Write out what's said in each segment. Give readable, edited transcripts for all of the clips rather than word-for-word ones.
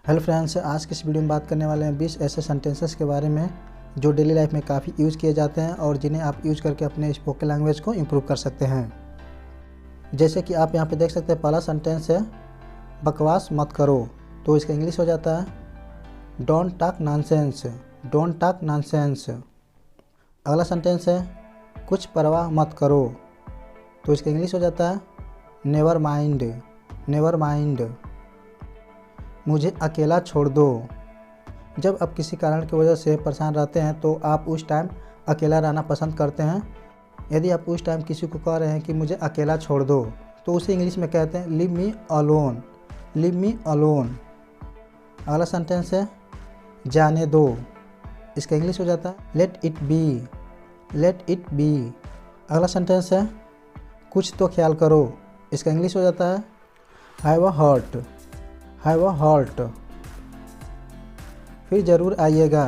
Hello friends, आज की इस वीडियो में बात करने वाले हैं 20 ऐसे सेंटेंसेस के बारे में जो डेली लाइफ में काफ़ी यूज़ किए जाते हैं और जिन्हें आप यूज़ करके अपने स्पोकन लैंग्वेज को इम्प्रूव कर सकते हैं। जैसे कि आप यहाँ पे देख सकते हैं, पहला सेंटेंस है बकवास मत करो, तो इसका इंग्लिश हो जाता है don't talk nonsense, don't talk nonsense. अगला सेंटेंस है कुछ परवाह मत करो, तो इसका इंग्लिश हो जाता है नेवर माइंड, नेवर माइंड। मुझे अकेला छोड़ दो, जब आप किसी कारण की वजह से परेशान रहते हैं तो आप उस टाइम अकेला रहना पसंद करते हैं। यदि आप उस टाइम किसी को कह रहे हैं कि मुझे अकेला छोड़ दो, तो उसे इंग्लिश में कहते हैं leave me alone, leave me alone. अगला सेंटेंस है जाने दो, इसका इंग्लिश हो जाता है let it be, let it be. अगला सेंटेंस है कुछ तो ख्याल करो, इसका इंग्लिश हो जाता है have a heart, have a heart. फिर ज़रूर आइएगा,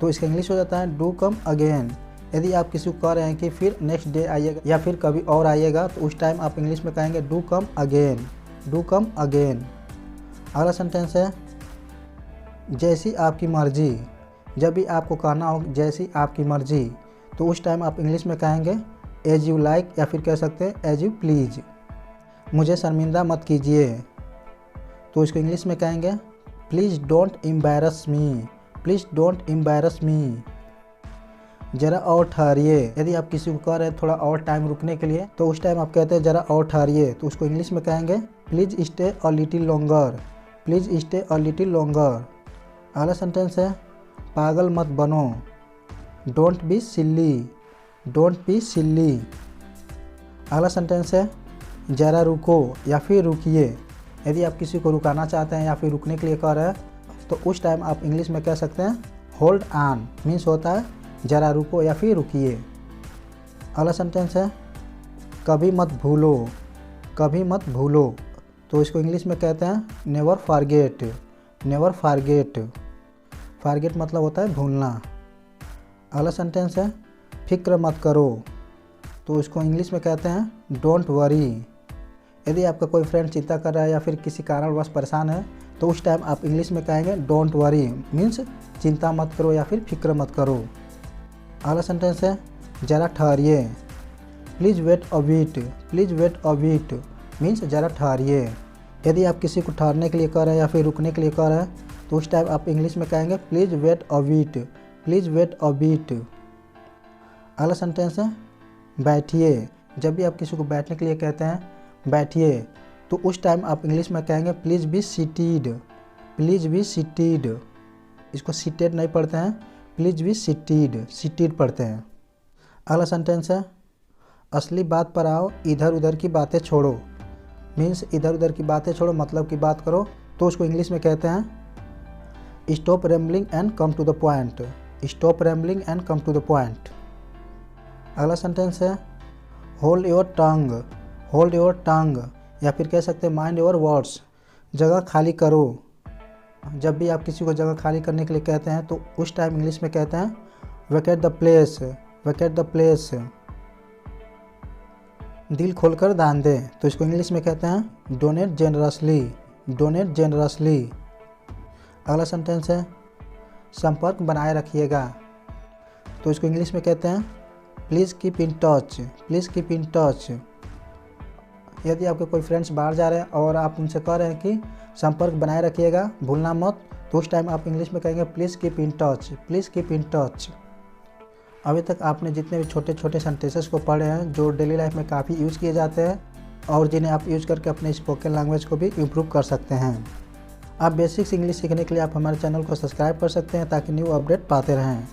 तो इसका इंग्लिश हो जाता है डू कम अगेन। यदि आप किसी को कह रहे हैं कि फिर नेक्स्ट डे आइएगा या फिर कभी और आइएगा, तो उस टाइम आप इंग्लिश में कहेंगे do come again, do come again. अगला सेंटेंस है जैसी आपकी मर्जी, जब भी आपको कहना हो जैसी आपकी मर्जी, तो उस टाइम आप इंग्लिश में कहेंगे एज यू लाइक या फिर कह सकते हैं एज यू प्लीज। मुझे शर्मिंदा मत कीजिए, तो इसको इंग्लिश में कहेंगे please don't embarrass me, please don't embarrass me. ज़रा और ठहरिए, यदि आप किसी को कह रहे हैं थोड़ा और टाइम रुकने के लिए, तो उस टाइम आप कहते हैं ज़रा और ठहरिए, तो उसको इंग्लिश में कहेंगे please stay a little longer, please stay a little longer. अगला सेंटेंस है पागल मत बनो, don't be silly, don't be silly. अगला सेंटेंस है ज़रा रुको या फिर रुकिए। यदि आप किसी को रुकाना चाहते हैं या फिर रुकने के लिए कह रहे हैं, तो उस टाइम आप इंग्लिश में कह सकते हैं होल्ड ऑन, मीन्स होता है ज़रा रुको या फिर रुकिए। अगला सेंटेंस है कभी मत भूलो, कभी मत भूलो, तो इसको इंग्लिश में कहते हैं never forget, never forget. Forget मतलब होता है भूलना। अगला सेंटेंस है फिक्र मत करो, तो इसको इंग्लिश में कहते हैं डोंट वरी। यदि आपका कोई फ्रेंड चिंता कर रहा है या फिर किसी कारणवश परेशान है, तो उस टाइम आप इंग्लिश में कहेंगे डोंट वरी, मीन्स चिंता मत करो या फिर फिक्र मत करो। अगला सेंटेंस है ज़रा ठहरिए, please wait a bit, please wait a bit, means ज़रा ठहरिए। यदि आप किसी को ठहरने के लिए कह रहे हैं या फिर रुकने के लिए कह रहे हैं, तो उस टाइम आप इंग्लिश में कहेंगे please wait a bit, please wait a bit. अगला सेंटेंस है बैठिए, जब भी आप किसी को बैठने के लिए कहते हैं बैठिए, तो उस टाइम आप इंग्लिश में कहेंगे please be seated, please be seated. इसको सीटेड नहीं पढ़ते हैं, प्लीज़ बी सीटेड, सीटेड पढ़ते हैं। अगला सेंटेंस है असली बात पर आओ, इधर उधर की बातें छोड़ो, मीन्स इधर उधर की बातें छोड़ो, मतलब की बात करो, तो उसको इंग्लिश में कहते हैं stop rambling and come to the point, stop rambling and come to the point. अगला सेंटेंस है hold your tongue, hold your tongue, या फिर कह सकते हैं माइंड योर वर्ड्स, जगह खाली करो। जब भी आप किसी को जगह खाली करने के लिए कहते हैं, तो उस टाइम इंग्लिश में कहते हैं vacate the place, vacate the place. दिल खोलकर दान दे, तो इसको इंग्लिश में कहते हैं डोनेट जेनरसली, डोनेट जेनरसली। अगला सेंटेंस है संपर्क बनाए रखिएगा, तो इसको इंग्लिश में कहते हैं please keep in touch, please keep in touch. यदि आपके कोई फ्रेंड्स बाहर जा रहे हैं और आप उनसे कह रहे हैं कि संपर्क बनाए रखिएगा, भूलना मत, तो उस टाइम आप इंग्लिश में कहेंगे please keep in touch, please keep in touch. अभी तक आपने जितने भी छोटे छोटे सेंटेंसेस को पढ़े हैं जो डेली लाइफ में काफ़ी यूज़ किए जाते हैं और जिन्हें आप यूज़ करके अपने स्पोकन लैंग्वेज को भी इम्प्रूव कर सकते हैं। आप बेसिक्स इंग्लिश सीखने के लिए आप हमारे चैनल को सब्सक्राइब कर सकते हैं ताकि न्यू अपडेट पाते रहें।